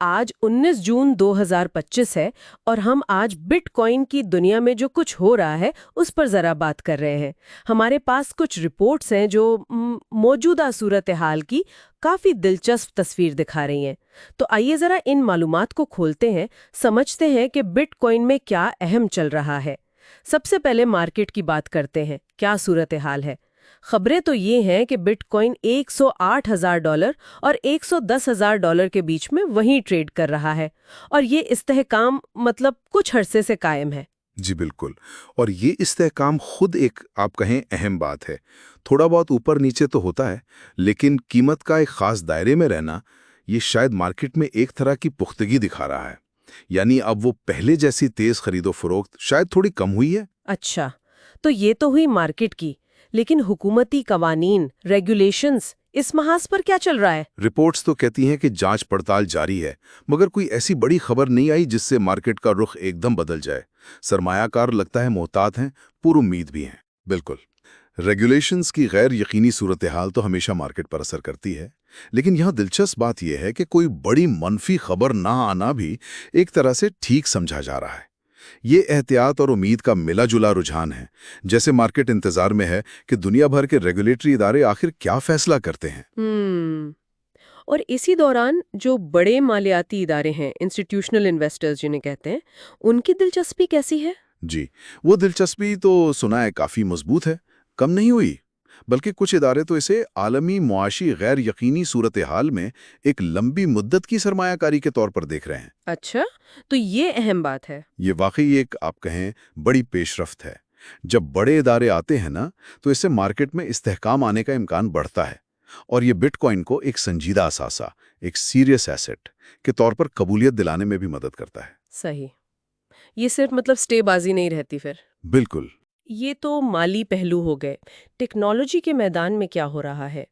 آج 19 جون 2025 ہے اور ہم آج بٹ کوائن کی دنیا میں جو کچھ ہو رہا ہے اس پر ذرا بات کر رہے ہیں۔ ہمارے پاس کچھ رپورٹس ہیں جو موجودہ صورتحال کی کافی دلچسپ تصویر دکھا رہی ہیں۔ تو آئیے ذرا ان معلومات کو کھولتے ہیں، سمجھتے ہیں کہ بٹ کوائن میں کیا اہم چل رہا ہے۔ سب سے پہلے مارکیٹ کی بات کرتے ہیں، کیا صورتحال ہے؟ خبریں تو یہ ہیں کہ بٹ کوائن $108,000 اور $110,000 کے بیچ میں وہیں ٹریڈ کر رہا ہے، اور یہ استحکام کچھ عرصے سے قائم ہے۔ جی بالکل، اور یہ استحکام خود ایک آپ کہیں اہم بات ہے۔ تھوڑا بہت اوپر نیچے تو ہوتا ہے، لیکن قیمت کا ایک خاص دائرے میں رہنا یہ شاید مارکیٹ میں ایک طرح کی پختگی دکھا رہا ہے۔ یعنی اب وہ پہلے جیسی تیز خرید و فروخت شاید تھوڑی کم ہوئی ہے۔ اچھا، تو یہ تو ہوئی مارکیٹ کی، لیکن حکومتی قوانین، ریگولیشنز، اس محاذ پر کیا چل رہا ہے؟ رپورٹس تو کہتی ہیں کہ جانچ پڑتال جاری ہے، مگر کوئی ایسی بڑی خبر نہیں آئی جس سے مارکیٹ کا رخ ایک دم بدل جائے۔ سرمایہ کار لگتا ہے محتاط ہیں، پر امید بھی ہیں۔ بالکل، ریگولیشنز کی غیر یقینی صورتحال تو ہمیشہ مارکیٹ پر اثر کرتی ہے، لیکن یہاں دلچسپ بات یہ ہے کہ کوئی بڑی منفی خبر نہ آنا بھی ایک طرح سے ٹھیک سمجھا جا رہا ہے۔ یہ احتیاط اور امید کا ملا جلا رجحان ہے، جیسے مارکیٹ انتظار میں ہے کہ دنیا بھر کے ریگولیٹری ادارے آخر کیا فیصلہ کرتے ہیں۔ اور اسی دوران جو بڑے مالیاتی ادارے ہیں، انسٹیٹیوشنل انویسٹرز جنہیں کہتے ہیں، ان کی دلچسپی کیسی ہے؟ جی، وہ دلچسپی تو سنا ہے کافی مضبوط ہے، کم نہیں ہوئی، بلکہ کچھ ادارے تو اسے عالمی معاشی غیر یقینی صورتحال میں ایک لمبی مدت کی سرمایہ کاری کے طور پر دیکھ رہے ہیں۔ اچھا، تو یہ اہم بات ہے۔ یہ واقعی ایک آپ کہیں بڑی پیش رفت ہے۔ جب بڑے ادارے آتے ہیں نا، تو اس سے مارکیٹ میں استحکام آنے کا امکان بڑھتا ہے، اور یہ بٹ کوائن کو ایک سنجیدہ اثاثہ، ایک سیریس ایسٹ کے طور پر قبولیت دلانے میں بھی مدد کرتا ہے۔ صحیح، یہ صرف سٹے بازی نہیں رہتی پھر۔ بالکل۔ یہ تو مالی پہلو ہو گئے۔ ٹیکنالوجی کے میدان میں کیا ہو رہا ہے؟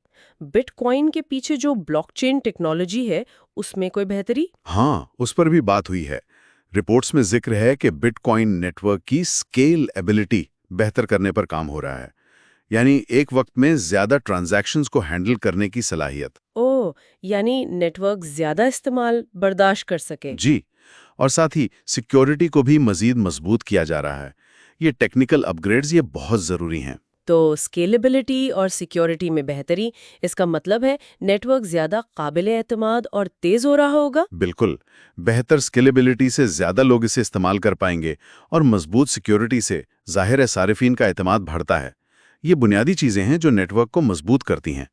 بٹ کوائن کے پیچھے جو بلاک چین ٹیکنالوجی ہے، اس میں کوئی بہتری؟ ہاں، اس پر بھی بات ہوئی ہے۔ رپورٹس میں ذکر ہے کہ بٹ کوائن نیٹ ورک کی اسکیل ایبلٹی بہتر کرنے پر کام ہو رہا ہے، یعنی ایک وقت میں زیادہ ٹرانزیکشنز کو ہینڈل کرنے کی صلاحیت۔ یعنی نیٹ ورک زیادہ استعمال برداشت کر سکے۔ جی، اور ساتھ ہی سیکیورٹی کو بھی مزید مضبوط کیا جا رہا ہے۔ یہ ٹیکنیکل اپ گریڈز یہ بہت ضروری ہیں۔ تو اسکیلیبلٹی اور سیکیورٹی میں بہتری، اس کا مطلب ہے نیٹ ورک زیادہ قابل اعتماد اور تیز ہو رہا ہوگا؟ بالکل، بہتر اسکیلیبلٹی سے زیادہ لوگ اسے استعمال کر پائیں گے، اور مضبوط سیکیورٹی سے ظاہر ہے صارفین کا اعتماد بڑھتا ہے۔ یہ بنیادی چیزیں ہیں جو نیٹ ورک کو مضبوط کرتی ہیں۔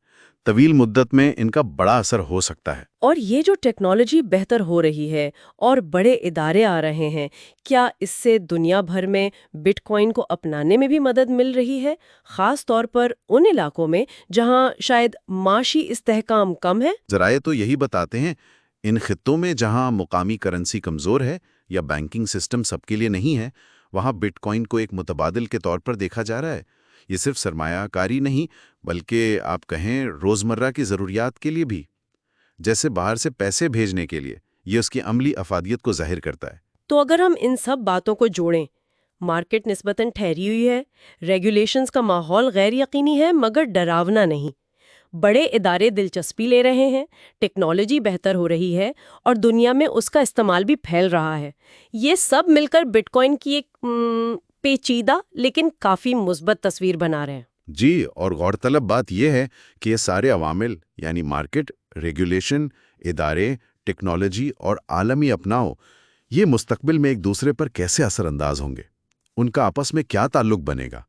طویل مدت میں ان کا بڑا اثر ہو سکتا ہے۔ اور یہ جو ٹیکنالوجی بہتر ہو رہی ہے اور بڑے ادارے آ رہے ہیں، کیا اس سے دنیا بھر میں بٹ کوائن کو اپنانے میں بھی مدد مل رہی ہے، خاص طور پر ان علاقوں میں جہاں شاید معاشی استحکام کم ہے؟ ذرائع تو یہی بتاتے ہیں، ان خطوں میں جہاں مقامی کرنسی کمزور ہے یا بینکنگ سسٹم سب کے لیے نہیں ہے، وہاں بٹ کوائن کو ایک متبادل کے طور پر دیکھا جا رہا ہے۔ یہ صرف سرمایہ کاری نہیں، بلکہ آپ کہیں روزمرہ کی ضروریات کے لیے بھی، جیسے باہر سے پیسے بھیجنے کے لیے، یہ اس کی عملی افادیت کو ظاہر کرتا ہے۔ تو اگر ہم ان سب باتوں کو جوڑیں، مارکیٹ نسبتاً ٹھہری ہوئی ہے، ریگولیشنز کا ماحول غیر یقینی ہے مگر ڈراونا نہیں، بڑے ادارے دلچسپی لے رہے ہیں، ٹیکنالوجی بہتر ہو رہی ہے، اور دنیا میں اس کا استعمال بھی پھیل رہا ہے، یہ سب مل کر بٹ کوائن کی ایک پیچیدہ لیکن کافی مثبت تصویر بنا رہے ہیں۔ جی، اور غور طلب بات یہ ہے کہ یہ سارے عوامل، یعنی مارکیٹ، ریگولیشن، ادارے، ٹیکنالوجی اور عالمی اپناؤ، یہ مستقبل میں ایک دوسرے پر کیسے اثر انداز ہوں گے؟ ان کا آپس میں کیا تعلق بنے گا؟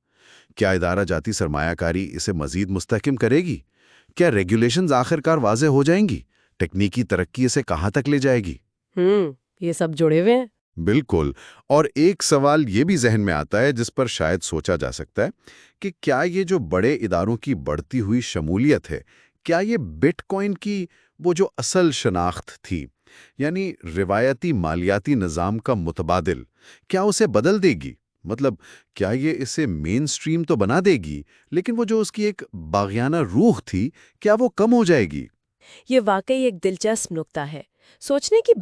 کیا ادارہ جاتی سرمایہ کاری اسے مزید مستحکم کرے گی؟ کیا ریگولیشنز آخر کار واضح ہو جائیں گی؟ ٹیکنیکی ترقی اسے کہاں تک لے جائے گی؟ یہ سب جڑے ہوئے ہیں۔ بالکل، اور ایک سوال یہ بھی ذہن میں آتا ہے جس پر شاید سوچا جا سکتا ہے کہ کیا یہ جو بڑے اداروں کی بڑھتی ہوئی شمولیت ہے، کیا یہ بٹ کوائن کی وہ جو اصل شناخت تھی، یعنی روایتی مالیاتی نظام کا متبادل، کیا اسے بدل دے گی؟ مطلب کیا یہ اسے مین سٹریم تو بنا دے گی، لیکن وہ جو اس کی ایک باغیانہ روح تھی، کیا وہ کم ہو جائے گی؟ یہ واقعی ایک دلچسپ نکتہ ہے، سوچنے کی